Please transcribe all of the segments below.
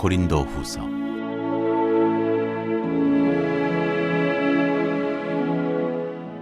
고린도후서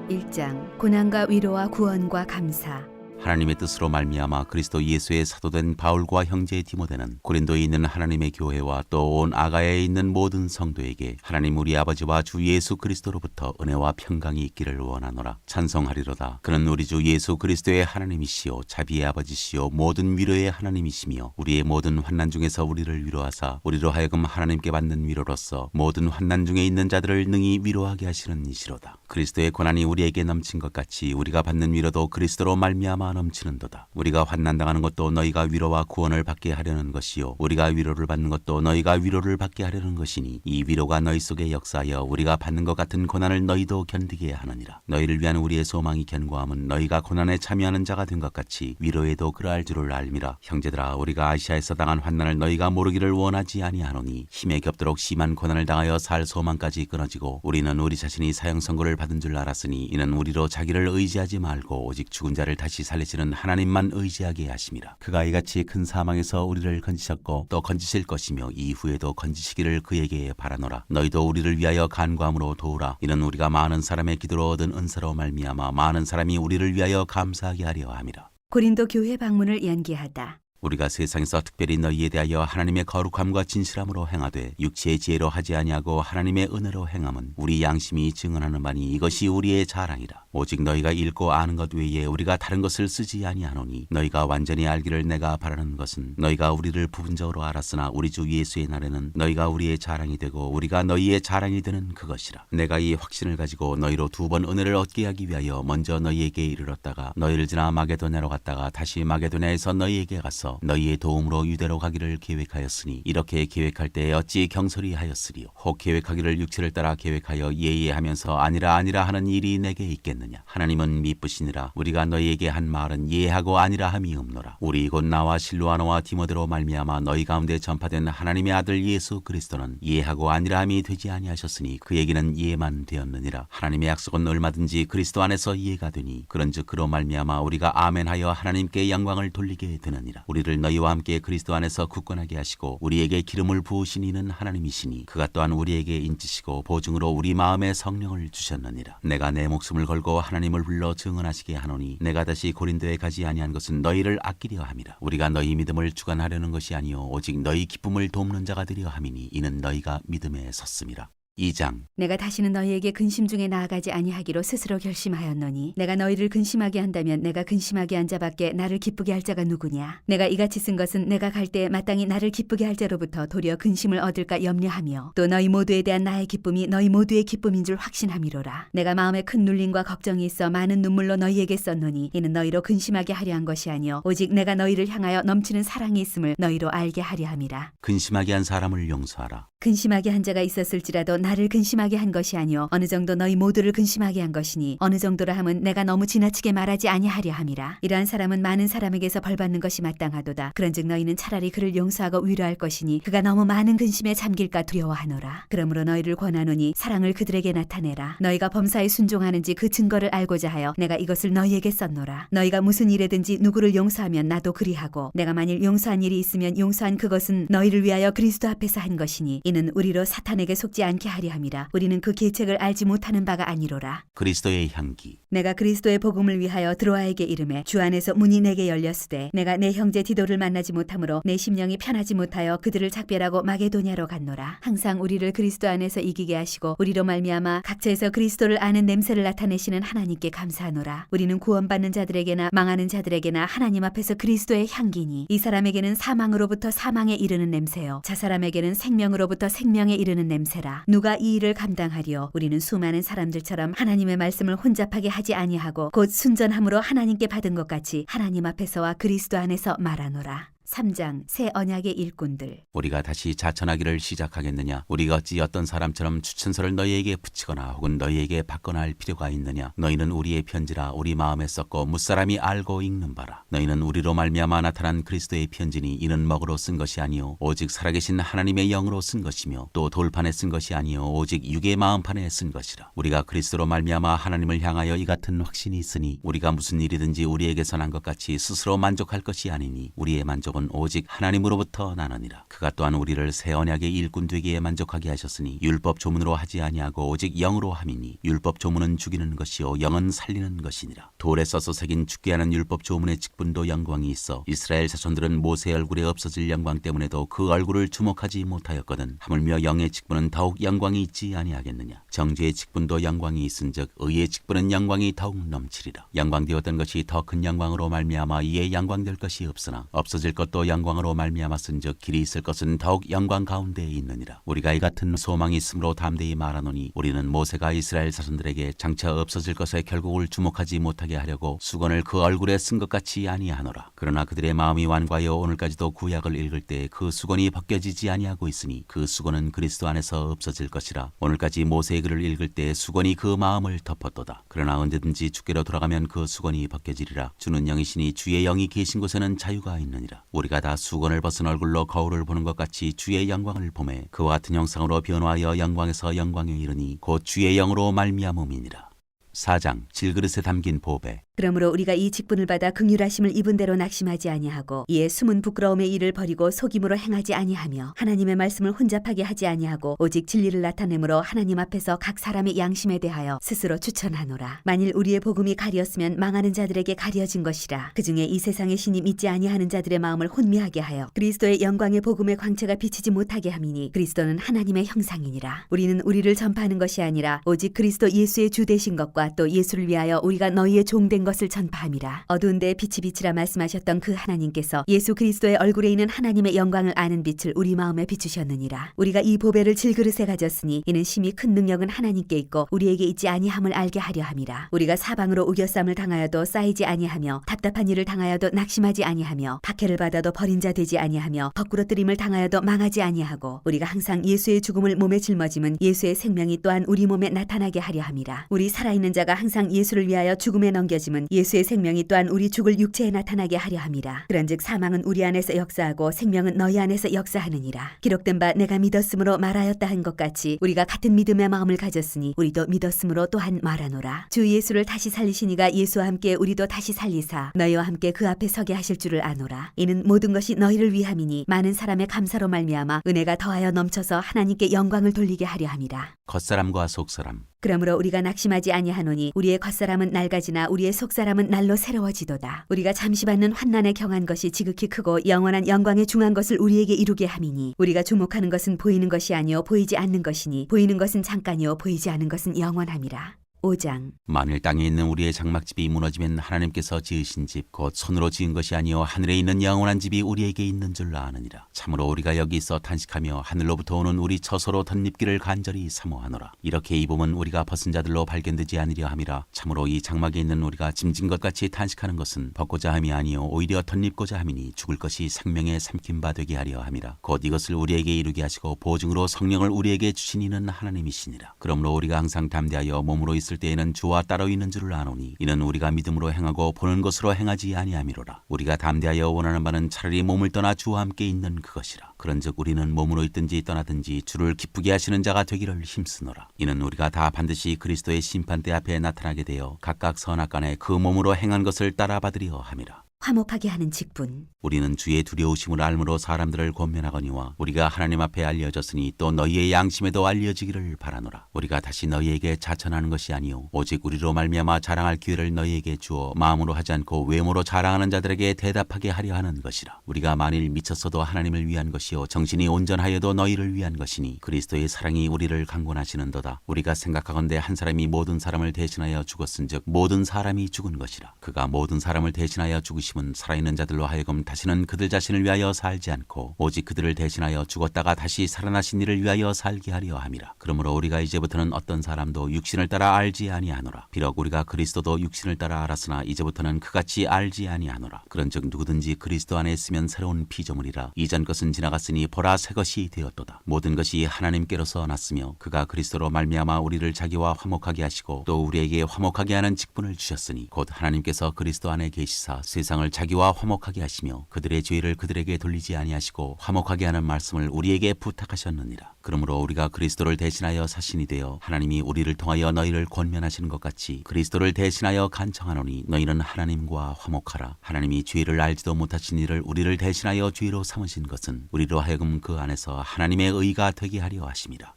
1장 고난과 위로와 구원과 감사. 하나님의 뜻으로 말미암아 그리스도 예수의 사도된 바울과 형제 디모데는 고린도에 있는 하나님의 교회와 또 온 아가야에 있는 모든 성도에게 하나님 우리 아버지와 주 예수 그리스도로부터 은혜와 평강이 있기를 원하노라. 찬송하리로다. 그는 우리 주 예수 그리스도의 하나님이시요 자비의 아버지시요 모든 위로의 하나님이시며 우리의 모든 환난 중에서 우리를 위로하사 우리로 하여금 하나님께 받는 위로로서 모든 환난 중에 있는 자들을 능히 위로하게 하시는 이시로다. 그리스도의 고난이 우리에게 넘친 것 같이 우리가 받는 위로도 그리스도로 말미암아 넘치는도다. 우리가 환난당하는 것도 너희가 위로와 구원을 받게 하려는 것이요 우리가 위로를 받는 것도 너희가 위로를 받게 하려는 것이니 이 위로가 너희 속에 역사하여 우리가 받는 것 같은 고난을 너희도 견디게 하느니라. 너희를 위한 우리의 소망이 견고함은 너희가 고난에 참여하는 자가 된 것 같이 위로에도 그러할 줄을 알미라. 형제들아, 우리가 아시아에서 당한 환난을 너희가 모르기를 원하지 아니하노니 힘에 겹도록 심한 고난을 당하여 살 소망까지 끊어지고 우리는 우리 자신이 사형 선고를 받은 줄 알았으니 이는 우리로 자기를 의지하지 말고 오직 죽은 자를 다시 살리시는 하나님만 의지하게 하심이라. 그가 이같이 큰 사망에서 우리를 건지셨고 또 건지실 것이며 이후에도 건지시기를 그에게 바라노라. 너희도 우리를 위하여 간구함으로 도우라. 이는 우리가 많은 사람의 기도로 얻은 은사로 말미암아 많은 사람이 우리를 위하여 감사하게 하려 함이라. 고린도 교회 방문을 연기하다. 우리가 세상에서 특별히 너희에 대하여 하나님의 거룩함과 진실함으로 행하되 육체의 지혜로 하지 아니하고 하나님의 은혜로 행함은 우리 양심이 증언하는 바니 이것이 우리의 자랑이라. 오직 너희가 읽고 아는 것 외에 우리가 다른 것을 쓰지 아니하노니 너희가 완전히 알기를 내가 바라는 것은 너희가 우리를 부분적으로 알았으나 우리 주 예수의 날에는 너희가 우리의 자랑이 되고 우리가 너희의 자랑이 되는 그것이라. 내가 이 확신을 가지고 너희로 2번 은혜를 얻게 하기 위하여 먼저 너희에게 이르렀다가 너희를 지나 마게도냐로 갔다가 다시 마게도냐에서 너희에게 가서 너희의 도움으로 유대로 가기를 계획하였으니 이렇게 계획할 때 어찌 경솔히 하였으리요. 혹 계획하기를 육체를 따라 계획하여 예의하면서 아니라 하는 일이 내게 있겠느냐. 하나님은 미쁘시니라. 우리가 너희에게 한 말은 예하고 아니라 함이 없노라. 우리 곧 나와 실로아노와 디모데로 말미암아 너희 가운데 전파된 하나님의 아들 예수 그리스도는 예하고 아니라 함이 되지 아니하셨으니 그에게는 예만 되었느니라. 하나님의 약속은 얼마든지 그리스도 안에서 예가 되니 그런즉 그로 말미암아 우리가 아멘하여 하나님께 영광을 돌리게 되느니라. 우리를 너희와 함께 그리스도 안에서 굳건하게 하시고 우리에게 기름을 부으신 이는 하나님이시니 그가 또한 우리에게 인치시고 보증으로 우리 마음에 성령을 주셨느니라. 내가 내 목숨을 걸고 하나님을 불러 증언하시게 하노니 내가 다시 고린도에 가지 아니한 것은 너희를 아끼려 함이라. 우리가 너희 믿음을 주관하려는 것이 아니요 오직 너희 기쁨을 돕는 자가 되려 함이니 이는 너희가 믿음에 섰음이라. 2장 내가 다시는 너희에게 근심 중에 나아가지 아니하기로 스스로 결심하였노니 내가 너희를 근심하게 한다면 내가 근심하게 한 자밖에 나를 기쁘게 할 자가 누구냐. 내가 이같이 쓴 것은 내가 갈 때 마땅히 나를 기쁘게 할 자로부터 도리어 근심을 얻을까 염려하며 또 너희 모두에 대한 나의 기쁨이 너희 모두의 기쁨인 줄 확신함이로라. 내가 마음에 큰 눌림과 걱정이 있어 많은 눈물로 너희에게 썼노니 이는 너희로 근심하게 하려 한 것이 아니요 오직 내가 너희를 향하여 넘치는 사랑이 있음을 너희로 알게 하려 함이라. 근심하게 한 사람을 용서하라. 근심하게 한 자가 있었을지라도 나를 근심하게 한 것이 아니요 어느 정도 너희 모두를 근심하게 한 것이니 어느 정도라 함은 내가 너무 지나치게 말하지 아니하려 함이라. 이러한 사람은 많은 사람에게서 벌받는 것이 마땅하도다. 그런즉 너희는 차라리 그를 용서하고 위로할 것이니 그가 너무 많은 근심에 잠길까 두려워하노라. 그러므로 너희를 권하노니 사랑을 그들에게 나타내라. 너희가 범사에 순종하는지 그 증거를 알고자 하여 내가 이것을 너희에게 썼노라. 너희가 무슨 일에든지 누구를 용서하면 나도 그리하고 내가 만일 용서한 일이 있으면 용서한 그것은 너희를 위하여 그리스도 앞에서 한 것이니 이는 우리로 사탄에게 속지 않게 하려 함이라. 우리는 그 계책을 알지 못하는 바가 아니로라. 그리스도의 향기 내가 그리스도의 복음을 위하여 드로아에게 이르매 주 안에서 문이 내게 열렸으되 내가 내 형제 디도를 만나지 못하므로 내 심령이 편하지 못하여 그들을 작별하고 마게도냐로 갔노라. 항상 우리를 그리스도 안에서 이기게 하시고 우리로 말미암아 각처에서 그리스도를 아는 냄새를 나타내시는 하나님께 감사하노라. 우리는 구원받는 자들에게나 망하는 자들에게나 하나님 앞에서 그리스도의 향기니 이 사람에게는 사망으로부터 사망에 이르는 냄새요 저 사람에게는 생명으로부터 생명에 이르는 냄새라. 누가 이 일을 감당하리요. 우리는 수많은 사람들처럼 하나님의 말씀을 혼잡하게 하지 아니하고 곧 순전함으로 하나님께 받은 것 같이 하나님 앞에서와 그리스도 안에서 말하노라. 3장 새 언약의 일꾼들. 우리가 다시 자천하기를 시작하겠느냐. 우리가 어찌 어떤 사람처럼 추천서를 너희에게 붙이거나 혹은 너희에게 받거나 할 필요가 있느냐. 너희는 우리의 편지라 우리 마음에 썼고 무사람이 알고 읽는 바라. 너희는 우리로 말미암아 나타난 그리스도의 편지니 이는 먹으로 쓴 것이 아니요 오직 살아계신 하나님의 영으로 쓴 것이며 또 돌판에 쓴 것이 아니요 오직 육의 마음판에 쓴 것이라. 우리가 그리스도로 말미암아 하나님을 향하여 이 같은 확신이 있으니 우리가 무슨 일이든지 우리에게서 난 것 같이 스스로 만족할 것이 아니니 우리의 만족은 능력은 오직 하나님으로부터 나느니라. 그가 또한 우리를 새 언약의 일꾼 되기에 만족하게 하셨으니 율법 조문으로 하지 아니하고 오직 영으로 함이니 율법 조문은 죽이는 것이요 영은 살리는 것이니라. 돌에 써서 새긴 죽게 하는 율법 조문의 직분도 영광이 있어 이스라엘 자손들은 모세의 얼굴에 없어질 영광 때문에도 그 얼굴을 주목하지 못하였거든 하물며 영의 직분은 더욱 영광이 있지 아니하겠느냐. 정죄의 직분도 영광이 있은즉 의의 직분은 영광이 더욱 넘치리라. 영광되었던 것이 더 큰 영광으로 말미암아 이에 영광될 것이 없으나 없어질 것도 영광으로 말미암았은즉 길이 있을 것은 더욱 영광 가운데에 있느니라. 우리가 이 같은 소망이 있으므로 담대히 말하노니 우리는 모세가 이스라엘 자손들에게 장차 없어질 것에 결국을 주목하지 못하게 하려고 수건을 그 얼굴에 쓴 것 같이 아니하노라. 그러나 그들의 마음이 완고하여 오늘까지도 구약을 읽을 때 그 수건이 벗겨지지 아니하고 있으니 그 수건은 그리스도 안에서 없어질 것이라. 오늘까지 모세의 글을 읽을 때 수건이 그 마음을 덮었도다. 그러나 언제든지 주께로 돌아가면 그 수건이 벗겨지리라. 주는 영이시니 주의 영이 계신 곳에는 자유가 있느니라. 우리가 다 수건을 벗은 얼굴로 거울을 보는 것 같이 주의 영광을 보매 그와 같은 형상으로 변화하여 영광에서 영광에 이르니 곧 주의 영으로 말미암음이니라. 4장 질그릇에 담긴 보배. 그러므로 우리가 이 직분을 받아 긍휼하심을 입은 대로 낙심하지 아니하고 이에 숨은 부끄러움의 일을 버리고 속임으로 행하지 아니하며 하나님의 말씀을 혼잡하게 하지 아니하고 오직 진리를 나타내므로 하나님 앞에서 각 사람의 양심에 대하여 스스로 추천하노라. 만일 우리의 복음이 가리었으면 망하는 자들에게 가려진 것이라. 그중에 이 세상의 신이 믿지 아니하는 자들의 마음을 혼미하게 하여 그리스도의 영광의 복음의 광채가 비치지 못하게 함이니 그리스도는 하나님의 형상이니라. 우리는 우리를 전파하는 것이 아니라 오직 그리스도 예수의 주 되신 것과 또 예수를 위하여 우리가 너희의 종된 것을 전파함이라. 어두운 데에 빛이 비치라 말씀하셨던 그 하나님께서 예수 그리스도의 얼굴에 있는 하나님의 영광을 아는 빛을 우리 마음에 비추셨느니라. 우리가 이 보배를 질그릇에 가졌으니 이는 심히 큰 능력은 하나님께 있고 우리에게 있지 아니함을 알게 하려 함이라. 우리가 사방으로 우겨쌈을 당하여도 쌓이지 아니하며 답답한 일을 당하여도 낙심하지 아니하며 박해를 받아도 버린 자 되지 아니하며 거꾸러뜨림을 당하여도 망하지 아니하고 우리가 항상 예수의 죽음을 몸에 짊어짐은 예수의 생명이 또한 우리 몸에 나타나게 하려 함이라. 우리 살아있는 자가 항상 예수를 위하여 죽음에 넘겨짐은 예수의 생명이 또한 우리 죽을 육체에 나타나게 하려 함이라. 그런즉 사망은 우리 안에서 역사하고 생명은 너희 안에서 역사하느니라. 기록된 바 내가 믿었으므로 말하였다 한 것 같이 우리가 같은 믿음의 마음을 가졌으니 우리도 믿었으므로 또한 말하노라. 주 예수를 다시 살리시니가 예수와 함께 우리도 다시 살리사 너희와 함께 그 앞에 서게 하실 줄을 아노라. 이는 모든 것이 너희를 위함이니 많은 사람의 감사로 말미암아 은혜가 더하여 넘쳐서 하나님께 영광을 돌리게 하려 함이라. 겉사람과 속사람. 그러므로 우리가 낙심하지 아니하노니 우리의 겉사람은 낡아지나 우리의 속사람은 날로 새로워지도다. 우리가 잠시 받는 환난에 경한 것이 지극히 크고 영원한 영광에 중한 것을 우리에게 이루게 함이니 우리가 주목하는 것은 보이는 것이 아니요 보이지 않는 것이니 보이는 것은 잠깐이요 보이지 않는 것은 영원함이라. 5장. 만일 땅에 있는 우리의 장막집이 무너지면 하나님께서 지으신 집 곧 손으로 지은 것이 아니요 하늘에 있는 영원한 집이 우리에게 있는 줄 아느니라. 참으로 우리가 여기 있어 탄식하며 하늘로부터 오는 우리 처소로 덧입기를 간절히 사모하노라. 이렇게 입으면 우리가 벗은 자들로 발견되지 않으려 함이라. 참으로 이 장막에 있는 우리가 짐진 것 같이 탄식하는 것은 벗고자 함이 아니요 오히려 덧입고자 함이니 죽을 것이 생명에 삼킨 바 되게 하려 함이라. 곧 이것을 우리에게 이루게 하시고 보증으로 성령을 우리에게 주신 이는 하나님이시니라. 그러므로 우리가 항상 담대하여 몸으로 있을 때에는 주와 따로 있는 줄을 아노니 이는 우리가 믿음으로 행하고 보는 것으로 행하지 아니함이로라. 우리가 담대하여 원하는 바는 차라리 몸을 떠나 주와 함께 있는 그것이라. 그런즉 우리는 몸으로 있든지 떠나든지 주를 기쁘게 하시는 자가 되기를 힘쓰노라. 이는 우리가 다 반드시 그리스도의 심판대 앞에 나타나게 되어 각각 선악간에 그 몸으로 행한 것을 따라 받으려 함이라. 화목하게 하는 직분. 우리는 주의 두려우심을 알므로 사람들을 권면하거니와 우리가 하나님 앞에 알려졌으니 또 너희의 양심에도 알려지기를 바라노라. 우리가 다시 너희에게 자천하는 것이 아니요 오직 우리로 말미암아 자랑할 기회를 너희에게 주어 마음으로 하지 않고 외모로 자랑하는 자들에게 대답하게 하려 하는 것이라. 우리가 만일 미쳤어도 하나님을 위한 것이요 정신이 온전하여도 너희를 위한 것이니 그리스도의 사랑이 우리를 강권하시는도다. 우리가 생각하건대 한 사람이 모든 사람을 대신하여 죽었은즉 모든 사람이 죽은 것이라. 그가 모든 사람을 대신하여 죽으심은 살아있는 자들로 하여금 다시는 그들 자신을 위하여 살지 않고 오직 그들을 대신하여 죽었다가 다시 살아나신 이를 위하여 살게 하려 함이라. 그러므로 우리가 이제부터는 어떤 사람도 육신을 따라 알지 아니하노라. 비록 우리가 그리스도도 육신을 따라 알았으나 이제부터는 그같이 알지 아니하노라. 그런즉 누구든지 그리스도 안에 있으면 새로운 피조물이라. 이전 것은 지나갔으니 보라 새 것이 되었도다. 모든 것이 하나님께로서 났으며 그가 그리스도로 말미암아 우리를 자기와 화목하게 하시고 또 우리에게 화목하게 하는 직분을 주셨으니 곧 하나님께서 그리스도 안에 계시사 세상을 백성을 자기와 화목하게 하시며 그들의 죄를 그들에게 돌리지 아니하시고 화목하게 하는 말씀을 우리에게 부탁하셨느니라. 그러므로 우리가 그리스도를 대신하여 사신이 되어 하나님이 우리를 통하여 너희를 권면하시는 것 같이 그리스도를 대신하여 간청하노니 너희는 하나님과 화목하라. 하나님이 죄를 알지도 못하신 이를 우리를 대신하여 죄로 삼으신 것은 우리로 하여금 그 안에서 하나님의 의가 되게 하려 하심이라.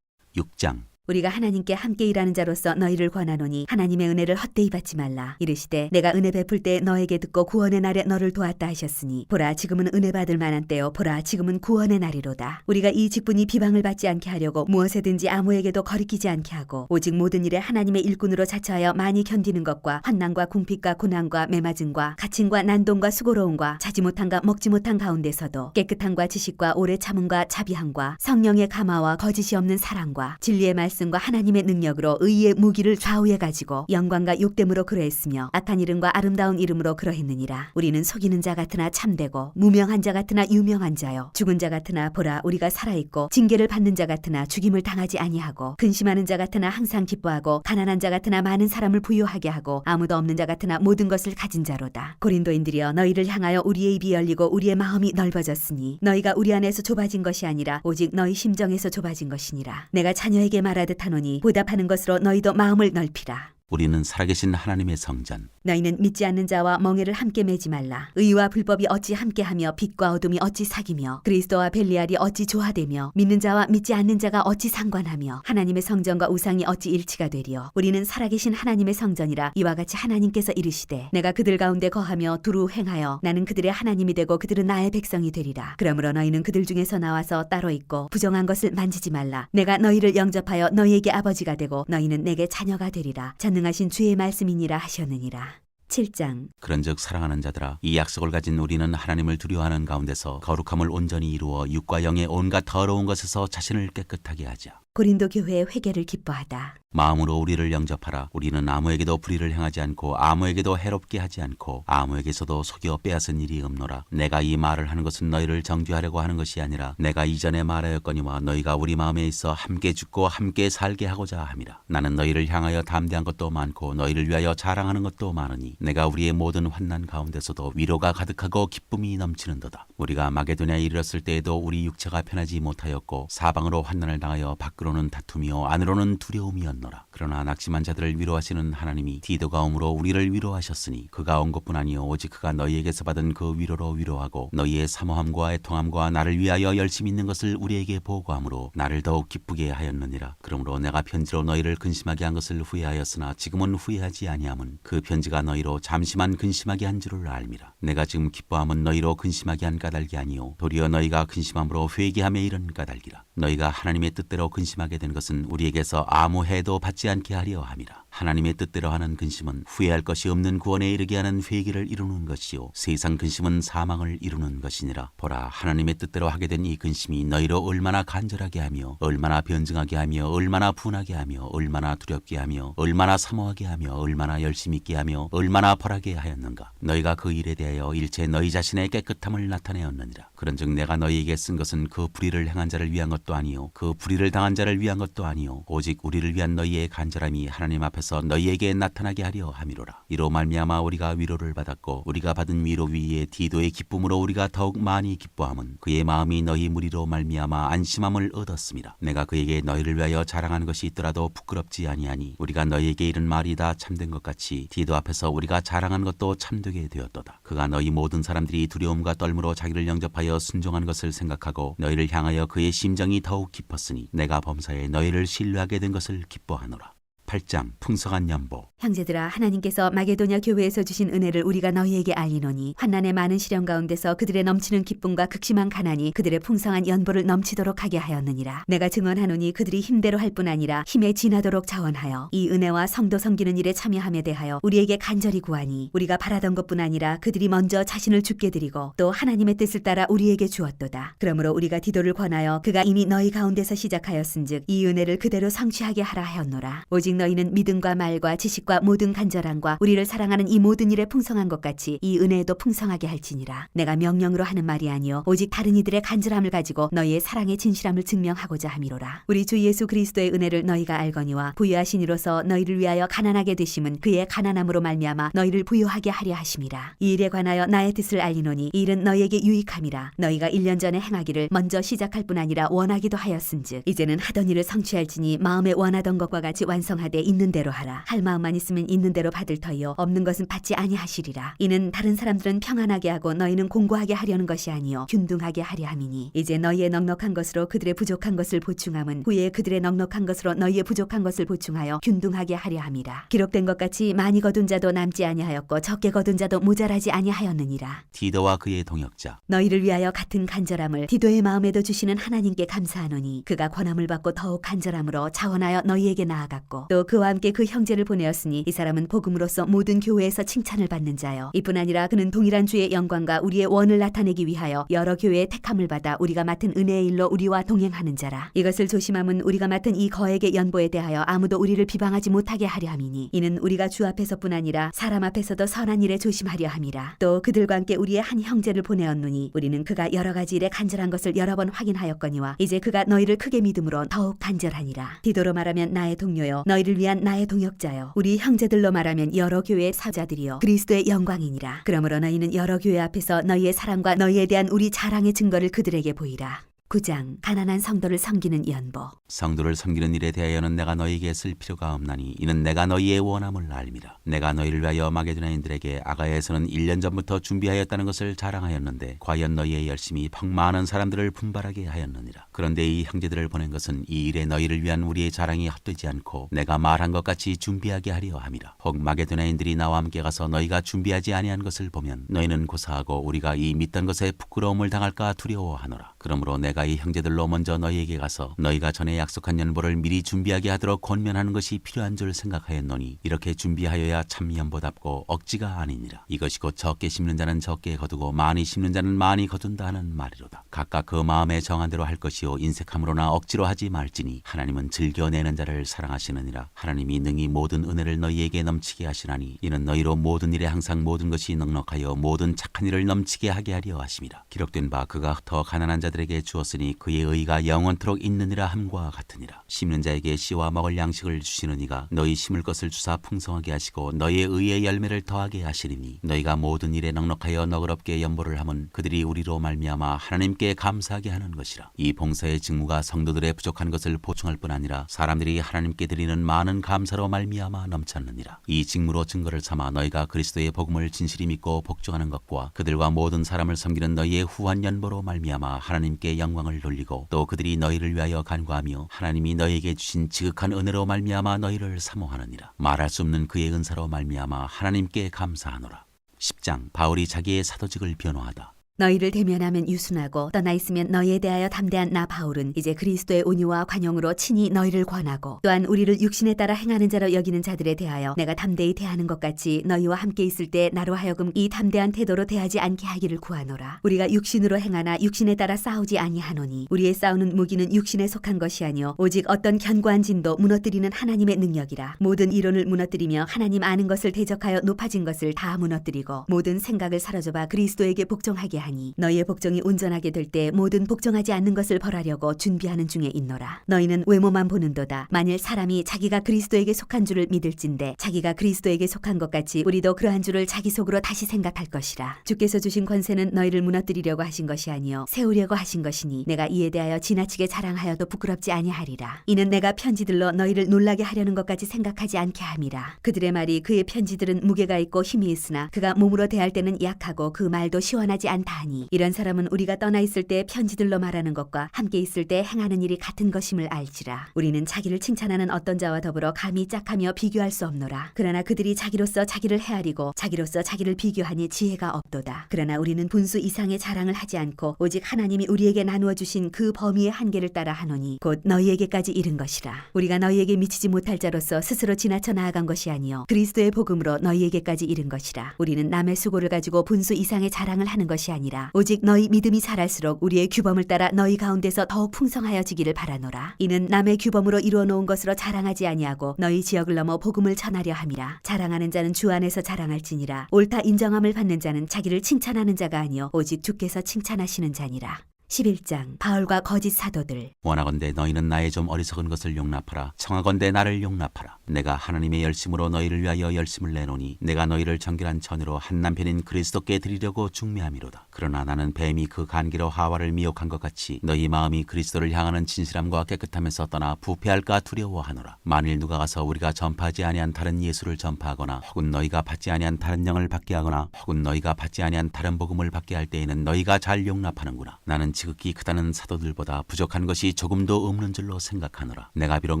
6장. 우리가 하나님께 함께 일하는 자로서 너희를 권하노니 하나님의 은혜를 헛되이 받지 말라. 이르시되 내가 은혜 베풀 때 너에게 듣고 구원의 날에 너를 도왔다 하셨으니 보라 지금은 은혜 받을 만한 때요 보라 지금은 구원의 날이로다. 우리가 이 직분이 비방을 받지 않게 하려고 무엇에든지 아무에게도 거리끼지 않게 하고 오직 모든 일에 하나님의 일꾼으로 자처하여 많이 견디는 것과 환난과 궁핍과 고난과 매맞음과 갇힘과 난동과 수고로움과 자지 못한가 먹지 못한 가운데서도 깨끗함과 지식과 오래 참음과 자비함과 성령의 감화와 거짓이 없는 사랑과 진리의 말씀과 하나님의 능력으로 의의 무기를 좌우에 가지고 영광과 욕됨으로 그러했으며 악한 이름과 아름다운 이름으로 그러했느니라. 우리는 속이는 자 같으나 참되고 무명한 자 같으나 유명한 자요 죽은 자 같으나 보라 우리가 살아있고 징계를 받는 자 같으나 죽임을 당하지 아니하고 근심하는 자 같으나 항상 기뻐하고 가난한 자 같으나 많은 사람을 부유하게 하고 아무도 없는 자 같으나 모든 것을 가진 자로다. 고린도인들이여 너희를 향하여 우리의 입이 열리고 우리의 마음이 넓어졌으니 너희가 우리 안에서 좁아진 것이 아니라 오직 너희 심정에서 좁아진 것이니라. 내가 자녀에게 말하듯 하노니 보답하는 것으로 너희도 마음을 넓히라. 우리는 살아계신 하나님의 성전. 너희는 믿지 않는 자와 멍에를 함께 매지 말라. 의와 불법이 어찌 함께하며 빛과 어둠이 어찌 사귀며 그리스도와 벨리알이 어찌 조화되며 믿는 자와 믿지 않는 자가 어찌 상관하며 하나님의 성전과 우상이 어찌 일치가 되리요. 우리는 살아계신 하나님의 성전이라. 이와 같이 하나님께서 이르시되 내가 그들 가운데 거하며 두루 행하여 나는 그들의 하나님이 되고 그들은 나의 백성이 되리라. 그러므로 너희는 그들 중에서 나와서 따로 있고 부정한 것을 만지지 말라. 내가 너희를 영접하여 너희에게 아버지가 되고 너희는 내게 자녀가 되리라. 전능하신 주의 말씀이니라 하셨느니라. 7장. 그런즉 사랑하는 자들아 이 약속을 가진 우리는 하나님을 두려워하는 가운데서 거룩함을 온전히 이루어 육과 영의 온갖 더러운 것에서 자신을 깨끗하게 하자. 고린도 교회의 회개를 기뻐하다. 마음으로 우리를 영접하라. 우리는 아무에게도 불의를 행하지 않고 아무에게도 해롭게 하지 않고 아무에게서도 속여 빼앗은 일이 없노라. 내가 이 말을 하는 것은 너희를 정죄하려고 하는 것이 아니라 내가 이전에 말하였거니와 너희가 우리 마음에 있어 함께 죽고 함께 살게 하고자 함이라. 나는 너희를 향하여 담대한 것도 많고 너희를 위하여 자랑하는 것도 많으니 내가 우리의 모든 환난 가운데서도 위로가 가득하고 기쁨이 넘치는도다. 우리가 마게도냐에 이르렀을 때에도 우리 육체가 편하지 못하였고 사방으로 환난을 당하여 밖으로는 다툼이요 안으로는 두려움이었노라. 그러나 낙심한 자들을 위로하시는 하나님이 디도가 om으로 우리를 위로하셨으니 그가 온 것뿐 아니요 오직 그가 너희에게서 받은 그 위로로 위로하고 너희의 사모함과 애통함과 나를 위하여 열심히 있는 것을 우리에게 보고함으로 나를 더욱 기쁘게 하였느니라. 그러므로 내가 편지로 너희를 근심하게 한 것을 후회하였으나 지금은 후회하지 아니함은 그 편지가 너희로 잠시만 근심하게 한 줄을 알미라. 내가 지금 기뻐함은 너희로 근심하게 한 까닭이 아니요 도리어 너희가 근심함으로 회개함에 이른 까닭이라. 너희가 하나님의 뜻대로 근심하게 된 것은 우리에게서 아무 해도 받지 않게 하려 함이라. 하나님의 뜻대로 하는 근심은 후회할 것이 없는 구원에 이르게 하는 회개를 이루는 것이요 세상 근심은 사망을 이루는 것이니라. 보라 하나님의 뜻대로 하게 된 이 근심이 너희로 얼마나 간절하게 하며 얼마나 변증하게 하며 얼마나 분하게 하며 얼마나 두렵게 하며 얼마나 사모하게 하며 얼마나 열심 있게 하며 얼마나 벌하게 하였는가. 너희가 그 일에 대하여 일체 너희 자신의 깨끗함을 나타내었느니라. 그런즉 내가 너희에게 쓴 것은 그 불의를 행한 자를 위한 것도 아니요 그 불의를 당한 자를 위한 것도 아니요 오직 우리를 위한 너희의 간절함이 하나님 앞에서 너희에게 나타나게 하려 함이로라. 이로 말미암아 우리가 위로를 받았고 우리가 받은 위로 위에 디도의 기쁨으로 우리가 더욱 많이 기뻐함은 그의 마음이 너희 무리로 말미암아 안심함을 얻었음이라. 내가 그에게 너희를 위하여 자랑하는 것이 있더라도 부끄럽지 아니하니 우리가 너희에게 이른 말이 다 참된 것 같이 디도 앞에서 우리가 자랑한 것도 참되게 되었도다. 그가 너희 모든 사람들이 두려움과 떨므로 자기를 영접하여 순종한 것을 생각하고 너희를 향하여 그의 심정이 더욱 깊었으니 내가 범사에 너희를 신뢰하게 된 것을 기뻐하노라. 8장. 풍성한 연보. 형제들아 하나님께서 마게도냐 교회에서 주신 은혜를 우리가 너희에게 알리노니 환난의 많은 시련 가운데서 그들의 넘치는 기쁨과 극심한 가난이 그들의 풍성한 연보를 넘치도록 하게 하였느니라. 내가 증언하노니 그들이 힘대로 할 뿐 아니라 힘에 지나도록 자원하여 이 은혜와 성도 섬기는 일에 참여함에 대하여 우리에게 간절히 구하니 우리가 바라던 것뿐 아니라 그들이 먼저 자신을 주께 드리고 또 하나님의 뜻을 따라 우리에게 주었도다. 그러므로 우리가 디도를 권하여 그가 이미 너희 가운데서 시작하였은즉 이 은혜를 그대로 성취하게 하라 하였노라. 오직 너희는 믿음과 말과 지식과 모든 간절함과 우리를 사랑하는 이 모든 일에 풍성한 것 같이 이 은혜에도 풍성하게 할지니라. 내가 명령으로 하는 말이 아니요 오직 다른 이들의 간절함을 가지고 너희의 사랑의 진실함을 증명하고자 함이로라. 우리 주 예수 그리스도의 은혜를 너희가 알거니와 부유하신 이로서 너희를 위하여 가난하게 되심은 그의 가난함으로 말미암아 너희를 부유하게 하려 하심이라. 이 일에 관하여 나의 뜻을 알리노니 이 일은 너희에게 유익함이라. 너희가 1년 전에 행하기를 먼저 시작할 뿐 아니라 원하기도 하였은즉 이제는 하던 일을 성취할지니 마음에 원하던 것과 같이 완성하되 있는 대로 하라. 할 마음만 있으면 있는 대로 받을 터이요 없는 것은 받지 아니하시리라. 이는 다른 사람들은 평안하게 하고 너희는 공고하게 하려는 것이 아니요 균등하게 하려 함이니 이제 너희의 넉넉한 것으로 그들의 부족한 것을 보충함은 후에 그들의 넉넉한 것으로 너희의 부족한 것을 보충하여 균등하게 하려 함이라. 기록된 것 같이 많이 거둔 자도 남지 아니하였고 적게 거둔 자도 모자라지 아니하였느니라. 디도와 그의 동역자 너희를 위하여 같은 간절함을 디도의 마음에도 주시는 하나님께 감사하노니 그가 권함을 받고 더욱 간절함으로 자원하여 너희에게 나아갔고 또 그와 함께 그 형제를 보내었으니 이 사람은 복음으로서 모든 교회에서 칭찬을 받는 자요 이뿐 아니라 그는 동일한 주의 영광과 우리의 원을 나타내기 위하여 여러 교회의 택함을 받아 우리가 맡은 은혜의 일로 우리와 동행하는 자라. 이것을 조심함은 우리가 맡은 이 거액의 연보에 대하여 아무도 우리를 비방하지 못하게 하려 함이니 이는 우리가 주 앞에서뿐 아니라 사람 앞에서도 선한 일에 조심하려 함이라. 또 그들과 함께 우리의 한 형제를 보내었노니 우리는 그가 여러 가지 일에 간절한 것을 여러 번 확인하였거니와 이제 그가 너희를 크게 믿음으로 더욱 간절하니라. 디도로 말하면 나의 동료요 너희를 위한 나의 동역자요 우리 형제들로 말하면 여러 교회의 사자들이요 그리스도의 영광이니라. 그러므로 너희는 여러 교회 앞에서 너희의 사랑과 너희에 대한 우리 자랑의 증거를 그들에게 보이라. 9장 가난한 성도를 섬기는 연보. 성도를 섬기는 일에 대하여는 내가 너희에게 쓸 필요가 없나니 이는 내가 너희의 원함을 알미라. 내가 너희를 위하여 마게도냐인들에게 아가야에서는 1년 전부터 준비하였다는 것을 자랑하였는데 과연 너희의 열심이 펑많은 사람들을 분발하게 하였느니라. 그런데 이 형제들을 보낸 것은 이 일에 너희를 위한 우리의 자랑이 헛되지 않고 내가 말한 것 같이 준비하게 하려 함이라. 혹 마게도냐인들이 나와 함께 가서 너희가 준비하지 아니한 것을 보면 너희는 고사하고 우리가 이 믿던 것에 부끄러움을 당할까 두려워하노라. 그러므로 내가 이 형제들로 먼저 너희에게 가서 너희가 전에 약속한 연보를 미리 준비하게 하도록 권면하는 것이 필요한 줄 생각하였노니 이렇게 준비하여야 참 연보답고 억지가 아니니라. 이것이 곧 적게 심는 자는 적게 거두고 많이 심는 자는 많이 거둔다 하는 말이로다. 각각 그 마음에 정한 대로 할 것이요 인색함으로나 억지로 하지 말지니 하나님은 즐겨내는 자를 사랑하시느니라. 하나님이 능히 모든 은혜를 너희에게 넘치게 하시나니 이는 너희로 모든 일에 항상 모든 것이 넉넉하여 모든 착한 일을 넘치게 하게 하려 하심이라. 기록된 바 그가 더 가난한 자들에게 주었으니 그의 의가 영원토록 있느니라 함과 같으니라. 심는 자에게 씨와 먹을 양식을 주시는 이가 너희 심을 것을 주사 풍성하게 하시고 너희의 의의 열매를 더하게 하시리니 너희가 모든 일에 넉넉하여 너그럽게 연보를 함은 그들이 우리로 말미암아 하나님께 감사하게 하는 것이라. 이 봉사의 직무가 성도들의 부족한 것을 보충할 뿐 아니라 사람들이 하나님께 드리는 많은 감사로 말미암아 넘쳤느니라. 이 직무로 증거를 삼아 너희가 그리스도의 복음을 진실히 믿고 복종하는 것과 그들과 모든 사람을 섬기는 너희의 후한 연보로 말미암아 하나님께 영광을 돌리고 또 그들이 너희를 위하여 간구하며 하나님이 너희에게 주신 지극한 은혜로 말미암아 너희를 사모하느니라. 말할 수 없는 그의 은사로 말미암아 하나님께 감사하노라. 10장 바울이 자기의 사도직을 변호하다. 너희를 대면하면 유순하고 떠나 있으면 너희에 대하여 담대한 나 바울은 이제 그리스도의 온유와 관용으로 친히 너희를 권하고 또한 우리를 육신에 따라 행하는 자로 여기는 자들에 대하여 내가 담대히 대하는 것 같이 너희와 함께 있을 때 나로 하여금 이 담대한 태도로 대하지 않게 하기를 구하노라. 우리가 육신으로 행하나 육신에 따라 싸우지 아니하노니 우리의 싸우는 무기는 육신에 속한 것이 아니요 오직 어떤 견고한 진도 무너뜨리는 하나님의 능력이라. 모든 이론을 무너뜨리며 하나님 아는 것을 대적하여 높아진 것을 다 무너뜨리고 모든 생각을 사로잡아 그리스도에게 복종하게 하니 너희의 복종이 온전하게 될 때 모든 복종하지 않는 것을 벌하려고 준비하는 중에 있노라. 너희는 외모만 보는도다. 만일 사람이 자기가 그리스도에게 속한 줄을 믿을진대 자기가 그리스도에게 속한 것 같이 우리도 그러한 줄을 자기 속으로 다시 생각할 것이라. 주께서 주신 권세는 너희를 무너뜨리려고 하신 것이 아니요 세우려고 하신 것이니 내가 이에 대하여 지나치게 자랑하여도 부끄럽지 아니하리라. 이는 내가 편지들로 너희를 놀라게 하려는 것까지 생각하지 않게 함이라. 그들의 말이 그의 편지들은 무게가 있고 힘이 있으나 그가 몸으로 대할 때는 약하고 그 말도 시원하지 않다 하니 이런 사람은 우리가 떠나 있을 때 편지들로 말하는 것과 함께 있을 때 행하는 일이 같은 것임을 알지라. 우리는 자기를 칭찬하는 어떤 자와 더불어 감히 짝하며 비교할 수 없노라. 그러나 그들이 자기로서 자기를 헤아리고 자기로서 자기를 비교하니 지혜가 없도다. 그러나 우리는 분수 이상의 자랑을 하지 않고 오직 하나님이 우리에게 나누어 주신 그 범위의 한계를 따라 하노니 곧 너희에게까지 이른 것이라. 우리가 너희에게 미치지 못할 자로서 스스로 지나쳐 나아간 것이 아니요 그리스도의 복음으로 너희에게까지 이른 것이라. 우리는 남의 수고를 가지고 분수 이상의 자랑을 하는 것이 아니요 함이라. 오직 너희 믿음이 자랄수록 우리의 규범을 따라 너희 가운데서 더욱 풍성하여지기를 바라노라. 이는 남의 규범으로 이루어 놓은 것으로 자랑하지 아니하고 너희 지역을 넘어 복음을 전하려 함이라. 자랑하는 자는 주 안에서 자랑할지니라. 옳다 인정함을 받는 자는 자기를 칭찬하는 자가 아니요 오직 주께서 칭찬하시는 자니라. 11장 바울과 거짓 사도들. 원하건대 너희는 나의 좀 어리석은 것을 용납하라. 청하건대 나를 용납하라. 내가 하나님의 열심으로 너희를 위하여 열심을 내노니 내가 너희를 정결한 처녀로 한 남편인 그리스도께 드리려고 중매함이로다. 그러나 나는 뱀이 그 간기로 하와를 미혹한 것 같이 너희 마음이 그리스도를 향하는 진실함과 깨끗함에서 떠나 부패할까 두려워하노라. 만일 누가 가서 우리가 전파하지 아니한 다른 예수를 전파하거나 혹은 너희가 받지 아니한 다른 영을 받게 하거나 혹은 너희가 받지 아니한 다른 복음을 받게 할 때에는 너희가 잘 용납하는구나. 나는 지극히 크다는 사도들보다 부족한 것이 조금도 없는 줄로 생각하노라. 내가 비록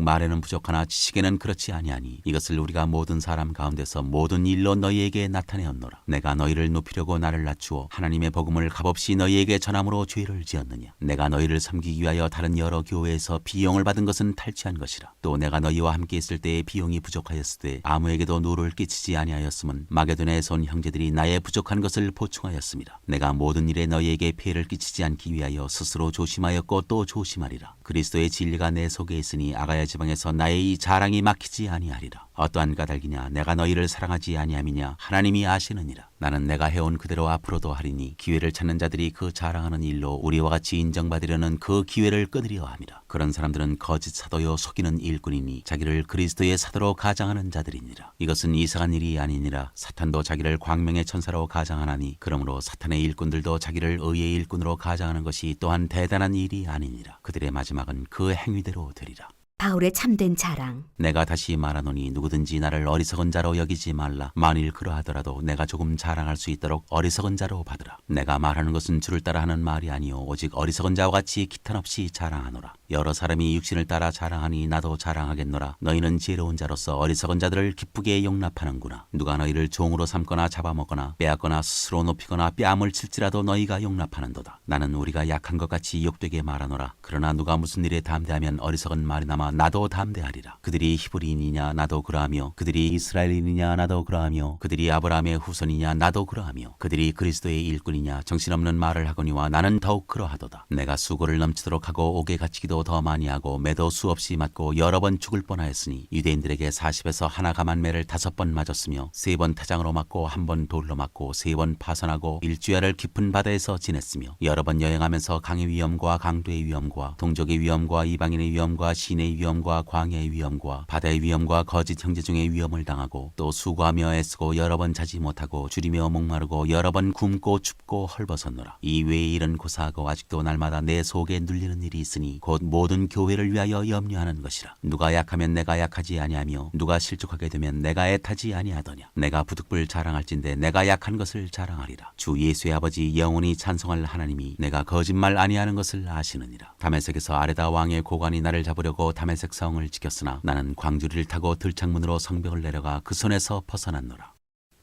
말에는 부족하나 지식에는 그렇지 아니하니 이것을 우리가 모든 사람 가운데서 모든 일로 너희에게 나타내었노라. 내가 너희를 높이려고 나를 낮추어 하나님의 복음을 값없이 너희에게 전함으로 죄를 지었느냐. 내가 너희를 섬기기 위하여 다른 여러 교회에서 비용을 받은 것은 탈취한 것이라. 또 내가 너희와 함께 있을 때에 비용이 부족하였을 때 아무에게도 누를 끼치지 아니하였음은 마게도냐에서 온 형제들이 나의 부족한 것을 보충하였습니다. 내가 모든 일에 너희에게 피해를 끼치지 않기 위하여 스스로 조심하였고 또 조심하리라. 그리스도의 진리가 내 속에 있으니 아가야 지방에서 나의 이 자랑이 막히지 아니하리라. 어떠한 까닭이냐 내가 너희를 사랑하지 아니함이냐 하나님이 아시느니라. 나는 내가 해온 그대로 앞으로도 하리니 기회를 찾는 자들이 그 자랑하는 일로 우리와 같이 인정받으려는 그 기회를 끊으려 함이라. 그런 사람들은 거짓 사도요 속이는 일꾼이니 자기를 그리스도의 사도로 가장하는 자들이니라. 이것은 이상한 일이 아니니라. 사탄도 자기를 광명의 천사로 가장하나니 그러므로 사탄의 일꾼들도 자기를 의의 일꾼으로 가장하는 것이 또한 대단한 일이 아니니라. 그들의 마지막은 그 행위대로 되리라. 바울의 참된 자랑. 내가 다시 말하노니 누구든지 나를 어리석은 자로 여기지 말라. 만일 그러하더라도 내가 조금 자랑할 수 있도록 어리석은 자로 받으라. 내가 말하는 것은 주를 따라 하는 말이 아니요 오직 어리석은 자와 같이 기탄없이 자랑하노라. 여러 사람이 육신을 따라 자랑하니 나도 자랑하겠노라. 너희는 지혜로운 자로서 어리석은 자들을 기쁘게 용납하는구나. 누가 너희를 종으로 삼거나 잡아먹거나 빼앗거나 스스로 높이거나 뺨을 칠지라도 너희가 용납하는도다. 나는 우리가 약한 것 같이 욕되게 말하노라. 그러나 누가 무슨 일에 담대하면 어리석은 말이나마 나도 담대하리라. 그들이 히브리인이냐 나도 그러하며 그들이 이스라엘인이냐 나도 그러하며 그들이 아브라함의 후손이냐 나도 그러하며 그들이 그리스도의 일꾼이냐 정신없는 말을 하거니와 나는 더욱 그러하도다. 내가 수고를 넘치도록 하고 옥에 갇히기도 더 많이 하고 매도 수없이 맞고 여러 번 죽을 뻔하였으니 유대인들에게 40에서 하나 감한 매를 5번 맞았으며 3번 타장으로 맞고 1번 돌로 맞고 3번 파선하고 일주야를 깊은 바다에서 지냈으며 여러 번 여행하면서 강의 위험과 강도의 위험과 동족의 위험과 이방인의 위험과 시내의 위험과 광야의 위험과 바다의 위험과 거짓 형제 중의 위험을 당하고 또 수고하며 애쓰고 여러 번 자지 못하고 줄이며 목마르고 여러 번 굶고 춥고 헐벗었노라. 이 외의 일은 고사하고 아직도 날마다 내 속에 눌리는 일이 있으니 곧 모든 교회를 위하여 염려하는 것이라. 누가 약하면 내가 약하지 아니하며 누가 실족하게 되면 내가 애타지 아니하더냐. 내가 부득불 자랑할진대 내가 약한 것을 자랑하리라. 주 예수의 아버지 영원히 찬송할 하나님이 내가 거짓말 아니하는 것을 아시느니라. 다메섹에서 아레다 왕의 고관이 나를 잡으려고 다메섹 성을 지켰으나 나는 광주리를 타고 들창문으로 성벽을 내려가 그 손에서 벗어났노라.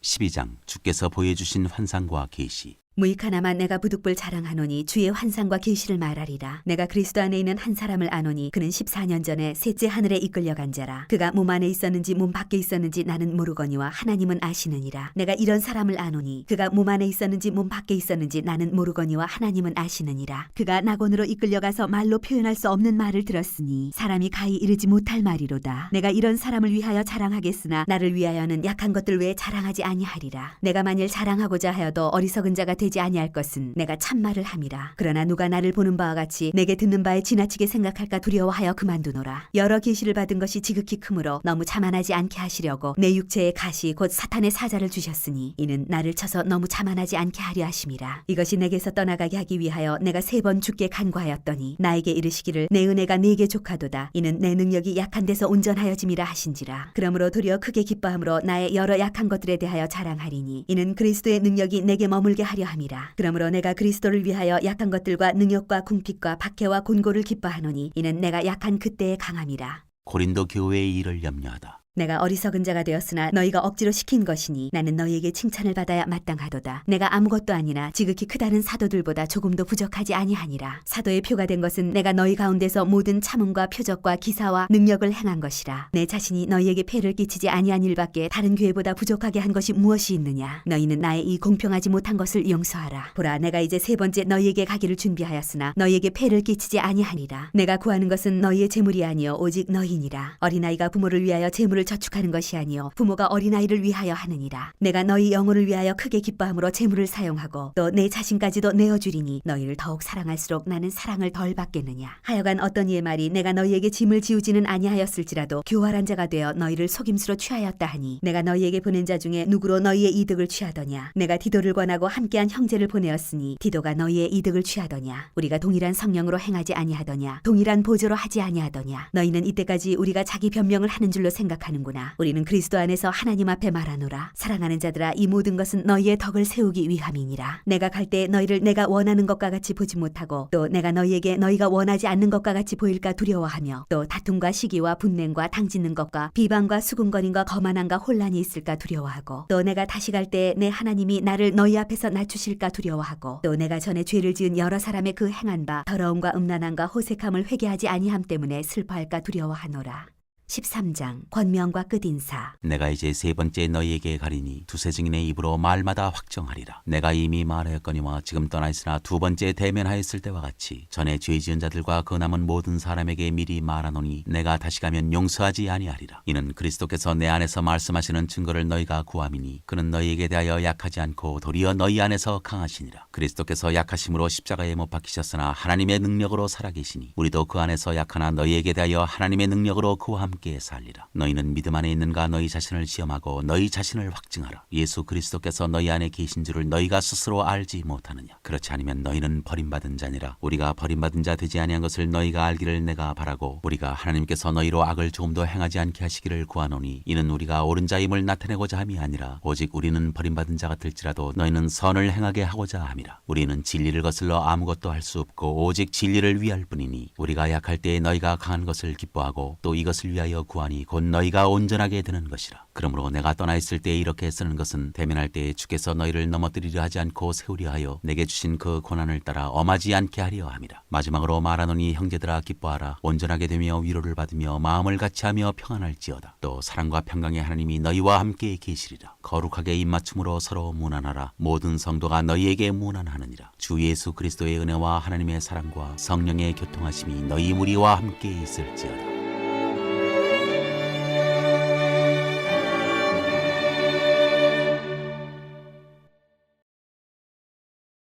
12장 주께서 보여주신 환상과 계시. 무익하나마 내가 부득불 자랑하노니 주의 환상과 계시를 말하리라. 내가 그리스도 안에 있는 한 사람을 아노니 그는 14년 전에 셋째 하늘에 이끌려간 자라. 그가 몸 안에 있었는지 몸 밖에 있었는지 나는 모르거니와 하나님은 아시느니라. 내가 이런 사람을 아노니 그가 몸 안에 있었는지 몸 밖에 있었는지 나는 모르거니와 하나님은 아시느니라. 그가 낙원으로 이끌려가서 말로 표현할 수 없는 말을 들었으니 사람이 가히 이르지 못할 말이로다. 내가 이런 사람을 위하여 자랑하겠으나 나를 위하여는 약한 것들 외에 자랑하지 아니하리라. 내가 만일 자랑하고자 하여도 어리석은 자가 되지 아니할 것은 내가 참말을 함이라. 그러나 누가 나를 보는 바와 같이 내게 듣는 바에 지나치게 생각할까 두려워하여 그만두노라. 여러 계시를 받은 것이 지극히 크므로 너무 자만하지 않게 하시려고 내 육체의 가시 곧 사탄의 사자를 주셨으니 이는 나를 쳐서 너무 자만하지 않게 하려 하심이라. 이것이 내게서 떠나가게 하기 위하여 내가 3번 주께 간구하였더니 나에게 이르시기를 내 은혜가 네게 족하도다. 이는 내 능력이 약한 데서 온전하여짐이라 하신지라. 그러므로 도리어 크게 기뻐함으로 나의 여러 약한 것들에 대하여 자랑하리니 이는 그리스도의 능력이 내게 머물게 하려 함이라. 그러므로 내가 그리스도를 위하여 약한 것들과 능력과 궁핍과 박해와 곤고를 기뻐하노니 이는 내가 약한 그때의 강함이라. 고린도 교회의 일을 염려하다. 내가 어리석은 자가 되었으나 너희가 억지로 시킨 것이니 나는 너희에게 칭찬을 받아야 마땅하도다. 내가 아무것도 아니나 지극히 크다는 사도들보다 조금도 부족하지 아니하니라. 사도의 표가 된 것은 내가 너희 가운데서 모든 참음과 표적과 기사와 능력을 행한 것이라. 내 자신이 너희에게 폐를 끼치지 아니한 일밖에 다른 교회보다 부족하게 한 것이 무엇이 있느냐. 너희는 나의 이 공평하지 못한 것을 용서하라. 보라, 내가 이제 세 번째 너희에게 가기를 준비하였으나 너희에게 폐를 끼치지 아니하니라. 내가 구하는 것은 너희의 재물이 아니요 오직 너희니라. 어린아이가 부모를 위하여 재물을 저축하는 것이 아니요 부모가 어린아이를 위하여 하느니라. 내가 너희 영혼을 위하여 크게 기뻐함으로 재물을 사용하고 또 내 자신까지도 내어주리니 너희를 더욱 사랑할수록 나는 사랑을 덜 받겠느냐. 하여간 어떤 이의 말이 내가 너희에게 짐을 지우지는 아니하였을지라도 교활한 자가 되어 너희를 속임수로 취하였다 하니 내가 너희에게 보낸 자 중에 누구로 너희의 이득을 취하더냐. 내가 디도를 권하고 함께한 형제를 보내었으니 디도가 너희의 이득을 취하더냐. 우리가 동일한 성령으로 행하지 아니하더냐. 동일한 보조로 하지 아니하더냐. 너희는 이때까지 우리가 자기 변명을 하는 줄로 생각하는구나. 우리는 그리스도 안에서 하나님 앞에 말하노라. 사랑하는 자들아, 이 모든 것은 너희의 덕을 세우기 위함이니라. 내가 갈 때 너희를 내가 원하는 것과 같이 보지 못하고 또 내가 너희에게 너희가 원하지 않는 것과 같이 보일까 두려워하며 또 다툼과 시기와 분냉과 당짓는 것과 비방과 수군거림과 거만함과 혼란이 있을까 두려워하고 또 내가 다시 갈 때 내 하나님이 나를 너희 앞에서 낮추실까 두려워하고 또 내가 전에 죄를 지은 여러 사람의 그 행한 바 더러움과 음란함과 호색함을 회개하지 아니함 때문에 슬퍼할까 두려워하노라. 13장 권명과 끝인사. 내가 이제 세 번째 너희에게 가리니 두세 증인의 입으로 말마다 확정하리라. 내가 이미 말하였거니와 지금 떠나 있으나 두 번째 대면하였을 때와 같이 전에 죄 지은 자들과 그 남은 모든 사람에게 미리 말하노니 내가 다시 가면 용서하지 아니하리라. 이는 그리스도께서 내 안에서 말씀하시는 증거를 너희가 구함이니 그는 너희에게 대하여 약하지 않고 도리어 너희 안에서 강하시니라. 그리스도께서 약하심으로 십자가에 못 박히셨으나 하나님의 능력으로 살아계시니 우리도 그 안에서 약하나 너희에게 대하여 하나님의 능력으로 그와 함께 살리라. 너희는 믿음 안에 있는가 너희 자신을 시험하고 너희 자신을 확증하라. 예수 그리스도께서 너희 안에 계신 줄을 너희가 스스로 알지 못하느냐. 그렇지 않으면 너희는 버림받은 자니라. 우리가 버림받은 자 되지 아니한 것을 너희가 알기를 내가 바라고 우리가 하나님께서 너희로 악을 조금도 행하지 않게 하시기를 구하노니 이는 우리가 옳은 자임을 나타내고자 함이 아니라 오직 우리는 버림받은 자 같을지라도 너희는 선을 행하게 하고자 함이라. 우리는 진리를 거슬러 아무것도 할 수 없고 오직 진리를 위할 뿐이니 우리가 약할 때에 너희가 강한 것을 기뻐하고 또 이것을 위하여 구하니 곧 너희가 온전하게 되는 것이라. 그러므로 내가 떠나 있을 때에 이렇게 쓰는 것은 대면할 때에 주께서 너희를 넘어뜨리려 하지 않고 세우려 하여 내게 주신 그 고난을 따라 엄하지 않게 하려 함이라. 마지막으로 말하노니 형제들아 기뻐하라. 온전하게 되며 위로를 받으며 마음을 같이하며 평안할지어다. 또 사랑과 평강의 하나님이 너희와 함께 계시리라. 거룩하게 입맞춤으로 서로 문안하라. 모든 성도가 너희에게 문안하느니라. 주 예수 그리스도의 은혜와 하나님의 사랑과 성령의 교통하심이 너희 무리와 함께 있을지어다.